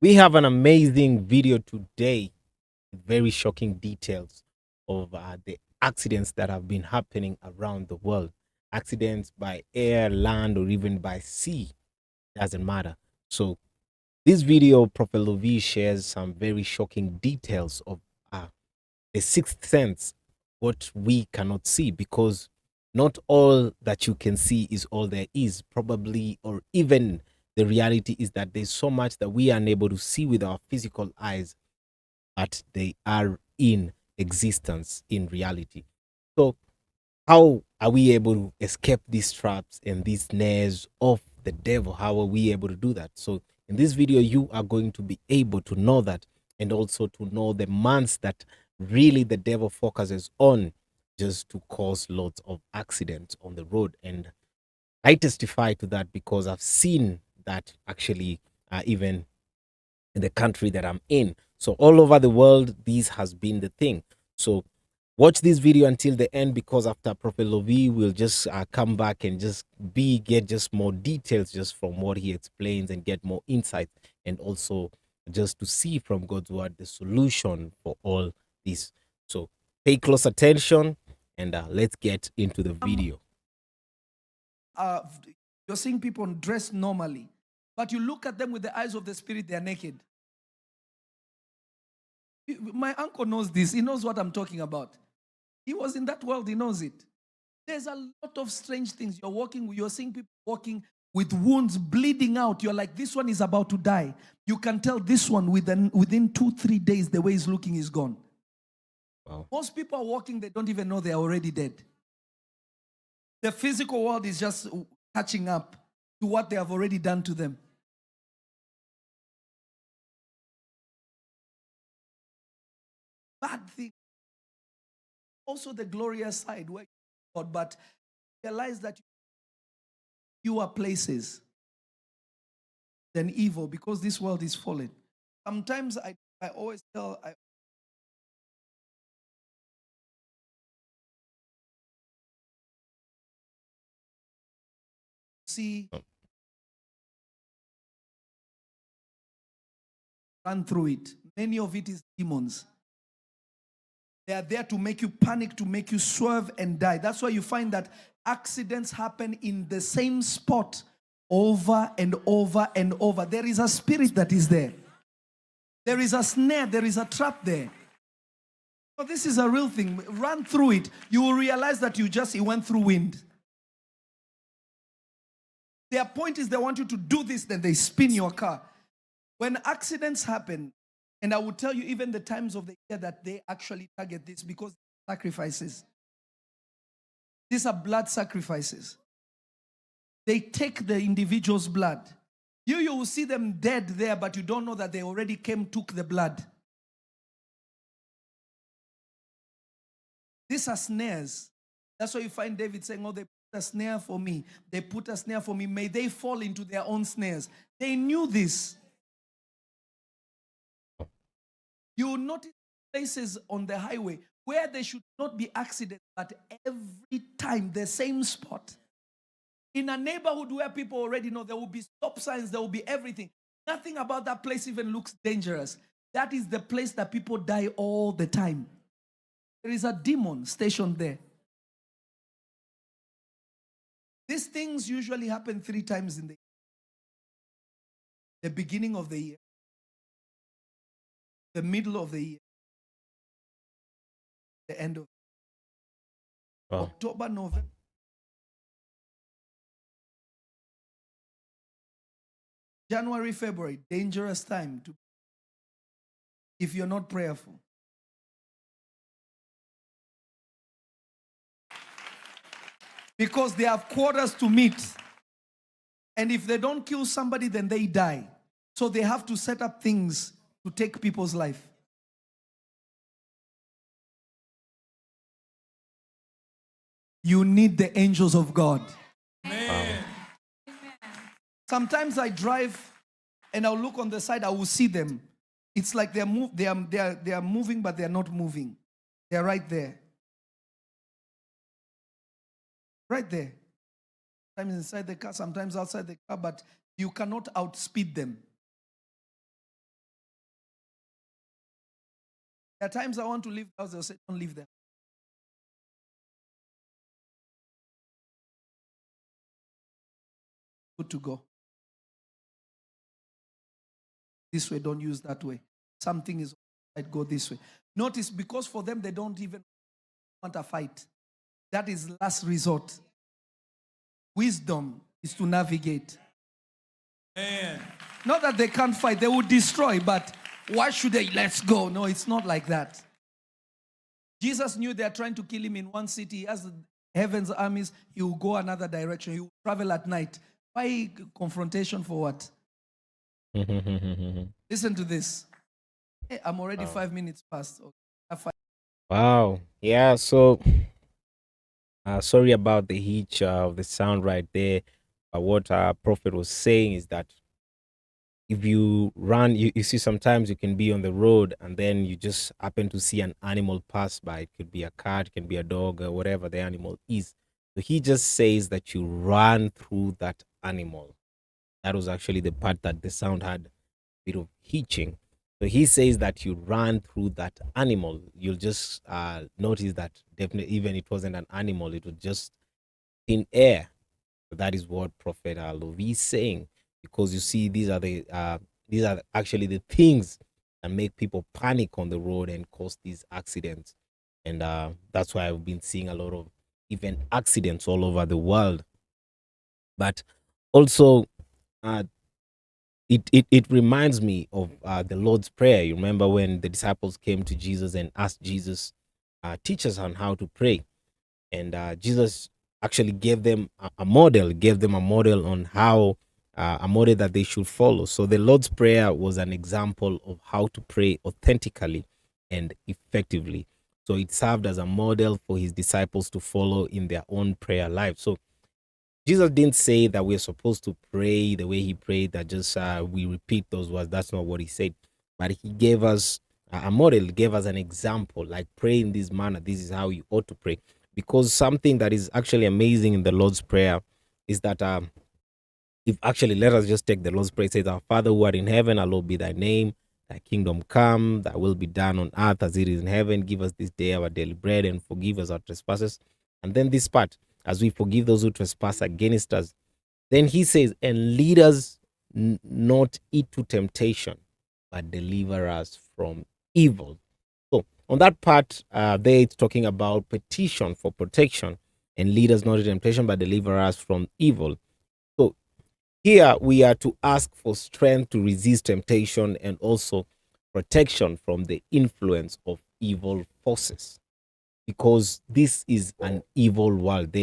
We have an amazing video today, very shocking details of the accidents that have been happening around the world. Accidents by air, land, or even by sea, doesn't matter. So, this video, Prophet Lovy shares some very shocking details of the sixth sense, what we cannot see, because not all that you can see is all there is, probably, or even the reality is that there's so much that we are unable to see with our physical eyes, but they are in existence in reality. So, how are we able to escape these traps and these snares of the devil? How are we able to do that? So, in this video, you are going to be able to know that, and also to know the months that really the devil focuses on just to cause lots of accidents on the road. And I testify to that because I've seen that actually, even in the country that I'm in. So all over the world, this has been the thing. So watch this video until the end, because after Prophet Lovy will just come back and just get just more details just from what he explains, and get more insight, and also just to see from God's word the solution for all this. So pay close attention, and let's get into the video. You're seeing people dressed normally, but you look at them with the eyes of the spirit, they are naked. My uncle knows this. He knows what I'm talking about. He was in that world. He knows it. There's a lot of strange things. You're seeing people walking with wounds bleeding out. You're like, this one is about to die. You can tell this one within 2-3 days, the way he's looking is gone. Wow. Most people are walking, they don't even know they're already dead. The physical world is just catching up to what they have already done to them. Bad thing. Also the glorious side where God, but realize that you are places than evil, because this world is fallen. Sometimes I always tell, see, run through it. Many of it is demons. They are there to make you panic, to make you swerve and die. That's why you find that accidents happen in the same spot over and over and over. There is a spirit that is there. There is a snare, there is a trap there. So this is a real thing. Run through it. You will realize that you went through wind. Their point is they want you to do this, then they spin your car. When accidents happen, and I will tell you even the times of the year that they actually target this, because sacrifices. These are blood sacrifices. They take the individual's blood. You will see them dead there, but you don't know that they already took the blood. These are snares. That's why you find David saying, oh, they put a snare for me. They put a snare for me. May they fall into their own snares. They knew this. You will notice places on the highway where there should not be accidents, but every time the same spot. In a neighborhood where people already know, there will be stop signs, there will be everything. Nothing about that place even looks dangerous. That is the place that people die all the time. There is a demon stationed there. These things usually happen 3 times in the year. The beginning of the year, the middle of the year, the end of October, November. January, February, dangerous time to, if you're not prayerful. Because they have quarters to meet. And if they don't kill somebody, then they die. So they have to set up things to take people's life. You need the angels of God. Amen. Sometimes I drive and I'll look on the side, I will see them. It's like they are moving, but they're not moving. They're right there. Right there. Sometimes inside the car, sometimes outside the car, but you cannot outspeed them. There are times I want to leave the house, they'll say, don't leave them. Good to go. This way, don't use that way. Something is right, go this way. Notice, because for them, they don't even want a fight. That is last resort. Wisdom is to navigate. Man. Not that they can't fight, they would destroy, but why should they? Let's go. No, it's not like that. Jesus knew they are trying to kill him in one city. As heaven's armies, he will go another direction. He will travel at night. Why confrontation for what? Listen to this. Hey, I'm already 5 minutes past. Okay. Wow. Yeah. So, sorry about the hitch of the sound right there. What our prophet was saying is that if you run, you see sometimes you can be on the road and then you just happen to see an animal pass by. It could be a cat, it can be a dog, or whatever the animal is. So he just says that you run through that animal. That was actually the part that the sound had a bit of hitching. So he says that you run through that animal. You'll just notice that definitely, even it wasn't an animal, it was just in air. So that is what Prophet Lovy is saying, because you see, these are actually the things that make people panic on the road and cause these accidents, and that's why I've been seeing a lot of even accidents all over the world. But also, uh, it reminds me of the Lord's Prayer. You remember when the disciples came to Jesus and asked Jesus, teach us on how to pray. And Jesus actually gave them a model, on how, a model that they should follow. So the Lord's Prayer was an example of how to pray authentically and effectively. So it served as a model for his disciples to follow in their own prayer life. So Jesus didn't say that we're supposed to pray the way he prayed, that just we repeat those words. That's not what he said. But he gave us a model, gave us an example, like pray in this manner. This is how you ought to pray. Because something that is actually amazing in the Lord's Prayer is that if actually, let us just take the Lord's Prayer. It says, our Father who art in heaven, hallowed be thy name. Thy kingdom come, thy will be done on earth as it is in heaven. Give us this day our daily bread, and forgive us our trespasses. And then this part, as we forgive those who trespass against us. Then he says, and lead us not into temptation, but deliver us from evil. So on that part, there it's talking about petition for protection, and lead us not into temptation, but deliver us from evil. So here we are to ask for strength to resist temptation, and also protection from the influence of evil forces, because this is an evil world.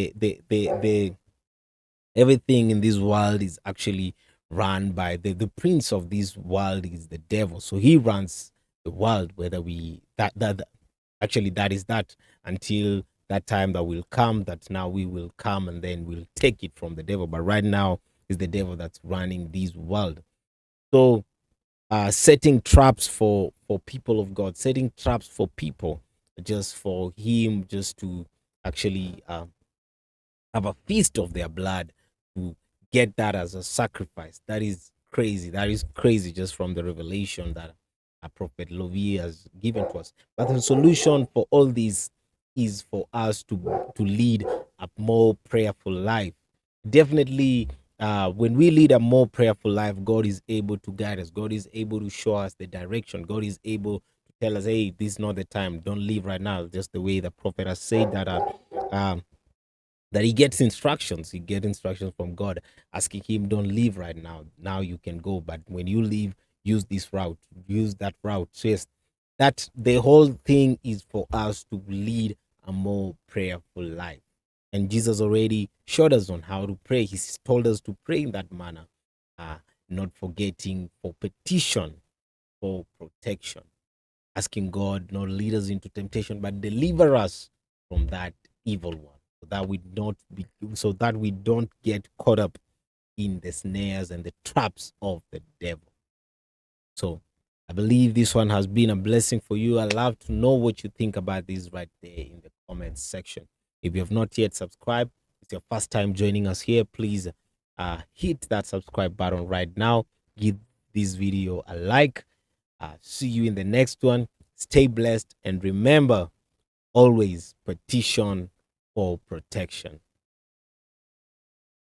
Everything in this world is actually run by the prince of this world is the devil. So he runs the world, whether we that actually that is that, until that time that will come, that now we will come and then we'll take it from the devil. But right now is the devil that's running this world. So setting traps for people of God, setting traps for people, just for him just to actually have a feast of their blood, to get that as a sacrifice. That is crazy. That is crazy, just from the revelation that a prophet Lovy has given to us. But the solution for all this is for us to lead a more prayerful life. Definitely, when we lead a more prayerful life, God is able to guide us. God is able to show us the direction. God is able to tell us, hey, this is not the time. Don't leave right now. Just the way the prophet has said that that he gets instructions. He gets instructions from God, asking him, don't leave right now. Now you can go. But when you leave, use this route, use that route. So yes, that the whole thing is for us to lead a more prayerful life. And Jesus already showed us on how to pray. He told us to pray in that manner, uh, not forgetting for petition, for protection, asking God not lead us into temptation, but deliver us from that evil one, so that we don't get caught up in the snares and the traps of the devil. So I believe this one has been a blessing for you. I'd love to know what you think about this right there in the comments section. If you have not yet subscribed, it's your first time joining us here, please hit that subscribe button right now. Give this video a like. See you in the next one. Stay blessed, and remember, always petition for protection.